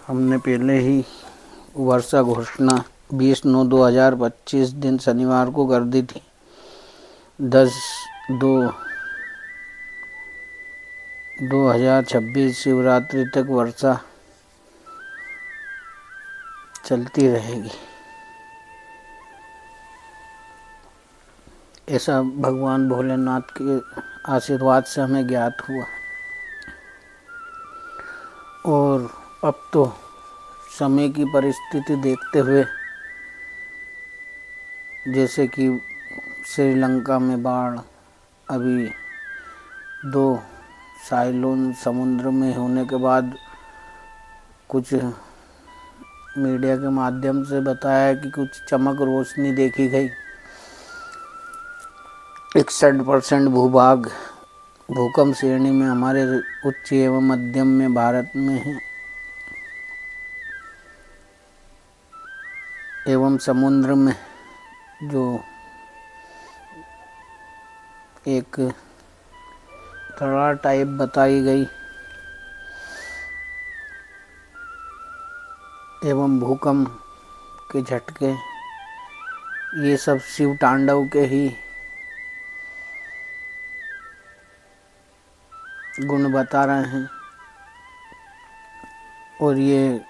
हमने पहले ही वर्षा घोषणा 20/9/2025 दिन शनिवार को कर दी थी। 10/2/2026 शिवरात्रि तक वर्षा चलती रहेगी, ऐसा भगवान भोलेनाथ के आशीर्वाद से हमें ज्ञात हुआ। और अब तो समय की परिस्थिति देखते हुए, जैसे कि श्रीलंका में बाढ़, अभी 2 साइक्लोन समुद्र में होने के बाद कुछ मीडिया के माध्यम से बताया कि कुछ चमक रोशनी देखी गई। 61% भूभाग भूकंप श्रेणी में हमारे उच्च एवं मध्यम में भारत में है, एवं समुद्र में जो एक दरार टाइप बताई गई एवं भूकंप के झटके, ये सब शिव तांडव के ही गुण बता रहे हैं। और ये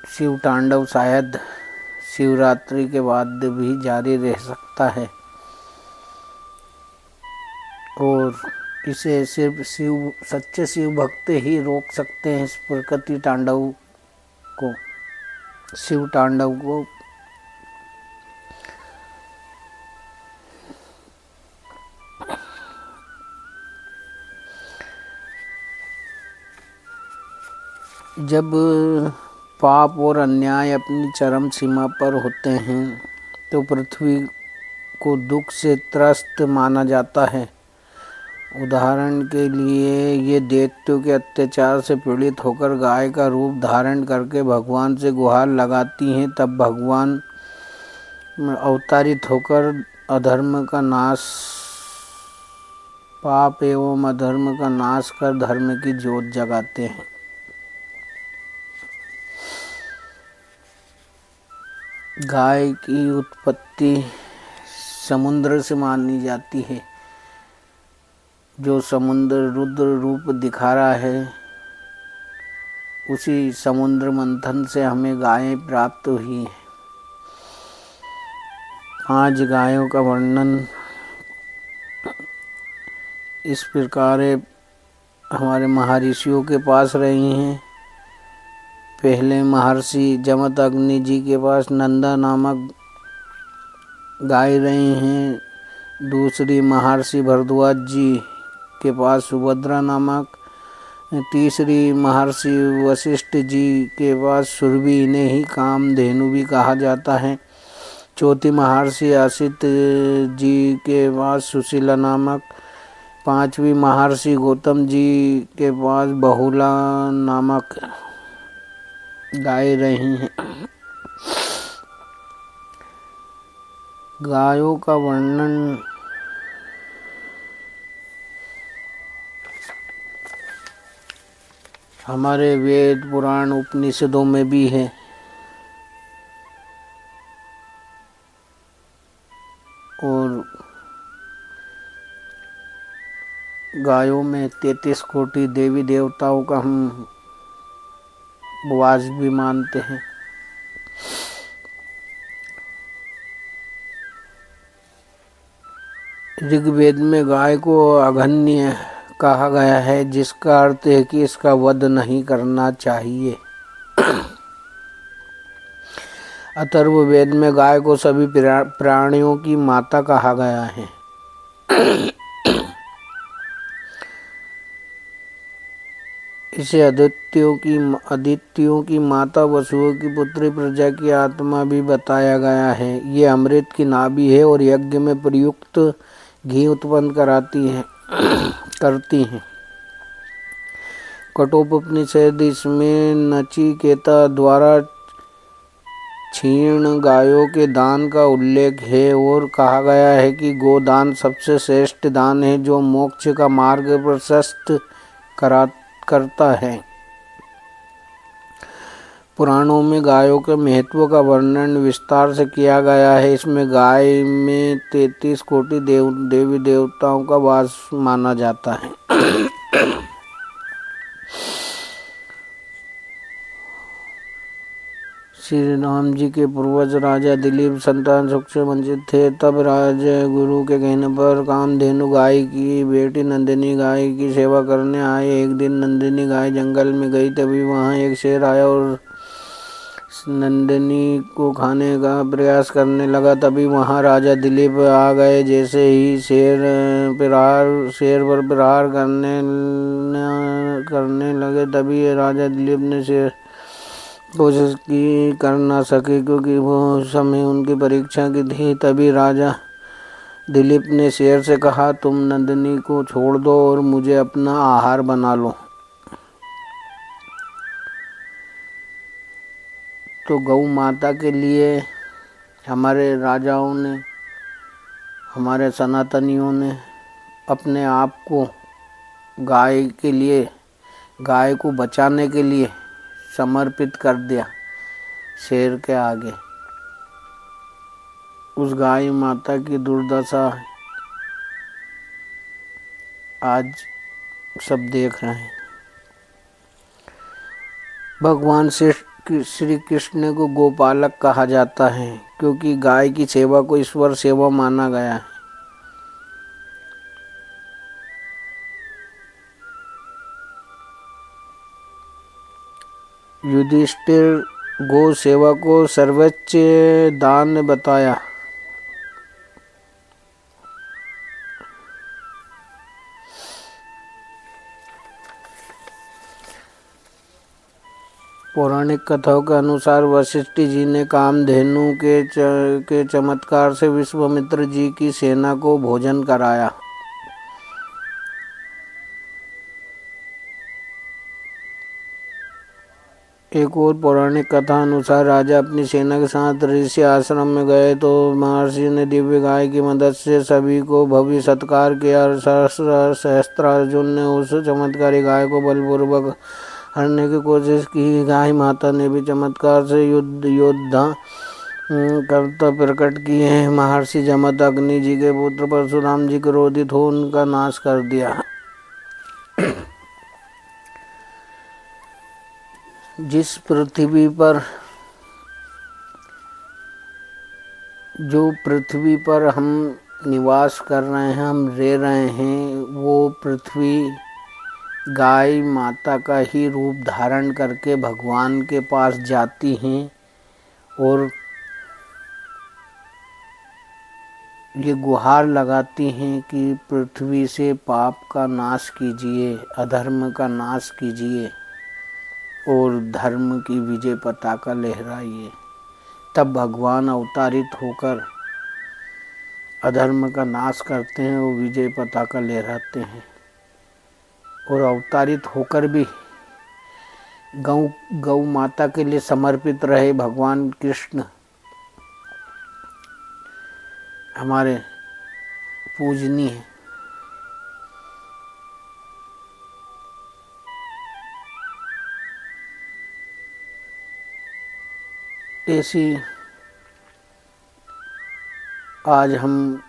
शिव तांडव शायद शिवरात्रि के बाद भी जारी रह सकता है, और इसे सिर्फ सच्चे शिव भक्त ही रोक सकते हैं, इस प्रकृति तांडव को, शिव तांडव को। जब पाप और अन्याय अपनी चरम सीमा पर होते हैं तो पृथ्वी को दुख से त्रस्त माना जाता है। उदाहरण के लिए ये दैत्यों के अत्याचार से पीड़ित होकर गाय का रूप धारण करके भगवान से गुहार लगाती हैं, तब भगवान अवतारित होकर अधर्म का नाश, पाप एवं अधर्म का नाश कर धर्म की ज्योत जगाते हैं। गाय की उत्पत्ति समुद्र से मानी जाती है। जो समुद्र रुद्र रूप दिखा रहा है, उसी समुद्र मंथन से हमें गायें प्राप्त हुई हैं। 5 गायों का वर्णन इस प्रकार हमारे महर्षियों के पास रही हैं। पहले महर्षि जमदग्नि जी के पास नंदा नामक गाय रही हैं। दूसरी महर्षि भरद्वाज जी के पास सुभद्रा नामक, तीसरी महर्षि वशिष्ठ जी के पास सुरभि, इन्हें ही कामधेनु भी कहा जाता है। चौथी महर्षि असित जी के पास सुशीला नामक, 5वीं महर्षि गौतम जी के पास बहुला नामक गाय रही हैं। गायों का वर्णन हमारे वेद पुराण उपनिषदों में भी है। और गायों में 33 कोटि देवी देवताओं का हम वास भी मानते हैं। ऋग्वेद में गाय को अघन्य कहा गया है, जिसका अर्थ है कि इसका वध नहीं करना चाहिए। अथर्ववेद में गाय को सभी प्राणियों की माता कहा गया है। इसे अदितियों की माता, वसुओं की पुत्री, प्रजा की आत्मा भी बताया गया है। ये अमृत की नाभि है और यज्ञ में प्रयुक्त घी उत्पन्न करती हैं। कठोपनिषद इसमें नचिकेता द्वारा क्षीण गायों के दान का उल्लेख है और कहा गया है कि गोदान सबसे श्रेष्ठ दान है, जो मोक्ष का मार्ग प्रशस्त करता है। पुराणों में गायों के महत्व का वर्णन विस्तार से किया गया है। इसमें गाय में 33 कोटि देवी देवताओं का वास माना जाता है। श्री राम जी के पूर्वज राजा दिलीप संतान सुख से वंचित थे। तब राजा गुरु के कहने पर कामधेनु गाय की बेटी नंदिनी गाय की सेवा करने आए। एक दिन नंदिनी गाय जंगल में गई, तभी वहां एक शेर आया और नंदिनी को खाने का प्रयास करने लगा। तभी वहां राजा दिलीप आ गए। जैसे ही शेर पर प्रहार करने लगे, तभी राजा दिलीप ने शेर कोशिश की कर ना सके, क्योंकि वो समय उनकी परीक्षा की थी। तभी राजा दिलीप ने शेर से कहा, तुम नंदिनी को छोड़ दो और मुझे अपना आहार बना लो। तो गौ माता के लिए हमारे राजाओं ने, हमारे सनातनियों ने अपने आप को गाय के लिए, गाय को बचाने के लिए समर्पित कर दिया शेर के आगे। उस गाय माता की दुर्दशा आज सब देख रहे हैं। भगवान श्री कृष्ण को गोपालक कहा जाता है, क्योंकि गाय की सेवा को ईश्वर सेवा माना गया है। युधिष्ठिर गौ सेवा को सर्वोच्च दान बताया। पौराणिक कथाओं के अनुसार वशिष्ठ जी ने कामधेनु के चमत्कार से विश्वामित्र जी की सेना को भोजन कराया। एक और पौराणिक कथा अनुसार राजा अपनी सेना के साथ ऋषि आश्रम में गए तो महर्षि ने दिव्य गाय की मदद से सभी को भव्य सत्कार किया। सहस्त्रार्जुन ने उस चमत्कारी गाय को बलपूर्वक हरने की कोशिश की। गाय माता ने भी चमत्कार से योद्धा कर्तव्य प्रकट किए हैं। महर्षि जमदग्नि जी के पुत्र परशुराम जी क्रोधित हो उनका नाश कर दिया। जिस पृथ्वी पर, जो पृथ्वी पर हम निवास कर रहे हैं, हम रह रहे हैं, वो पृथ्वी गाय माता का ही रूप धारण करके भगवान के पास जाती हैं और ये गुहार लगाती हैं कि पृथ्वी से पाप का नाश कीजिए, अधर्म का नाश कीजिए और धर्म की विजय पताका लहराइए। तब भगवान अवतारित होकर अधर्म का नाश करते हैं और विजय पताका लहराते हैं। और अवतारित होकर भी गौ माता के लिए समर्पित रहे भगवान कृष्ण हमारे पूजनीय हैं। ऐसी आज हम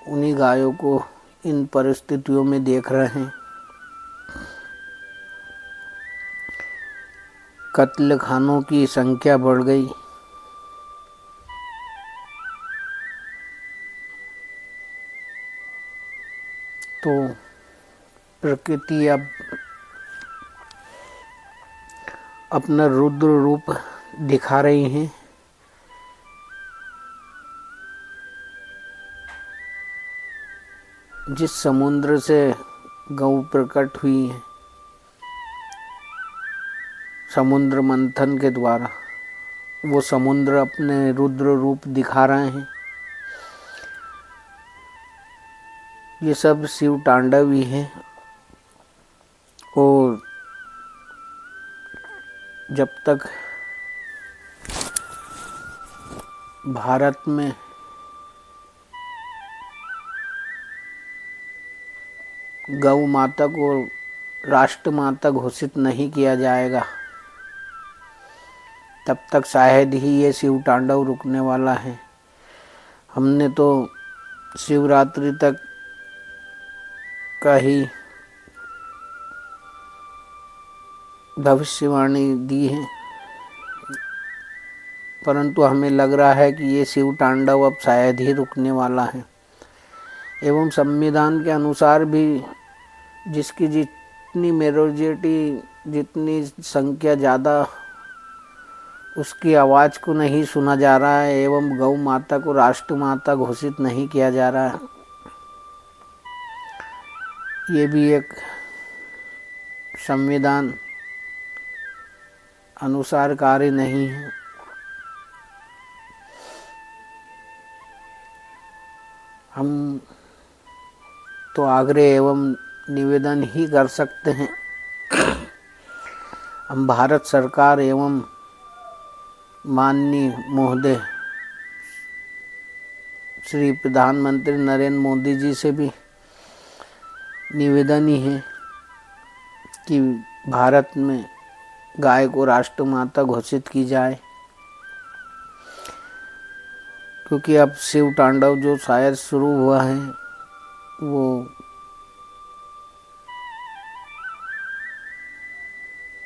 उन्हीं गायों को इन परिस्थितियों में देख रहे हैं। कत्ल खानों की संख्या बढ़ गई। तो प्रकृति अब अपना रुद्र रूप दिखा रही है। जिस समुद्र से गौ प्रकट हुई है, समुद्र मंथन के द्वारा, वो समुद्र अपने रुद्र रूप दिखा रहे हैं। ये सब शिव तांडव ही है। और जब तक भारत में गौ माता को राष्ट्र माता घोषित नहीं किया जाएगा तब तक शायद ही ये शिव तांडव रुकने वाला है। हमने तो शिवरात्रि तक का ही भविष्यवाणी दी है, परंतु हमें लग रहा है कि ये शिव तांडव अब शायद ही रुकने वाला है। एवं संविधान के अनुसार भी जिसकी जितनी मेजॉरिटी, जितनी संख्या ज़्यादा, उसकी आवाज़ को नहीं सुना जा रहा है एवं गौ माता को राष्ट्र माता घोषित नहीं किया जा रहा है। ये भी एक संविधान अनुसार कार्य नहीं है। हम तो आग्रह एवं निवेदन ही कर सकते हैं। हम भारत सरकार एवं माननीय महोदय श्री प्रधानमंत्री नरेंद्र मोदी जी से भी निवेदन ही है कि भारत में गाय को राष्ट्र माता घोषित की जाए, क्योंकि अब शिव तांडव जो शायद शुरू हुआ है वो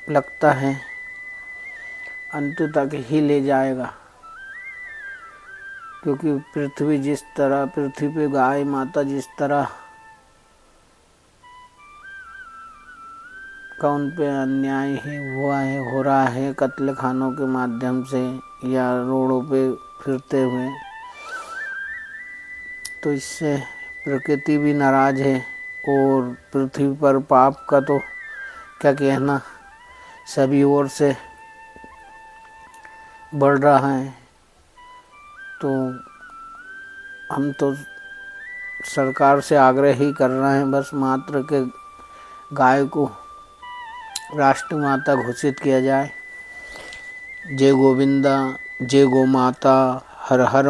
लगता है अंत तक ही ले जाएगा, क्योंकि पृथ्वी पे गाय माता जिस तरह का उन पे अन्याय हो रहा है कत्ल खानों के माध्यम से या रोडों पे फिरते हुए, तो इससे प्रकृति भी नाराज है और पृथ्वी पर पाप का तो क्या कहना, सभी ओर से बढ़ रहा है। तो हम तो सरकार से आग्रह ही कर रहे हैं बस मात्र के गाय को राष्ट्र माता घोषित किया जाए। जय गोविंदा, जय गौ माता, हर हर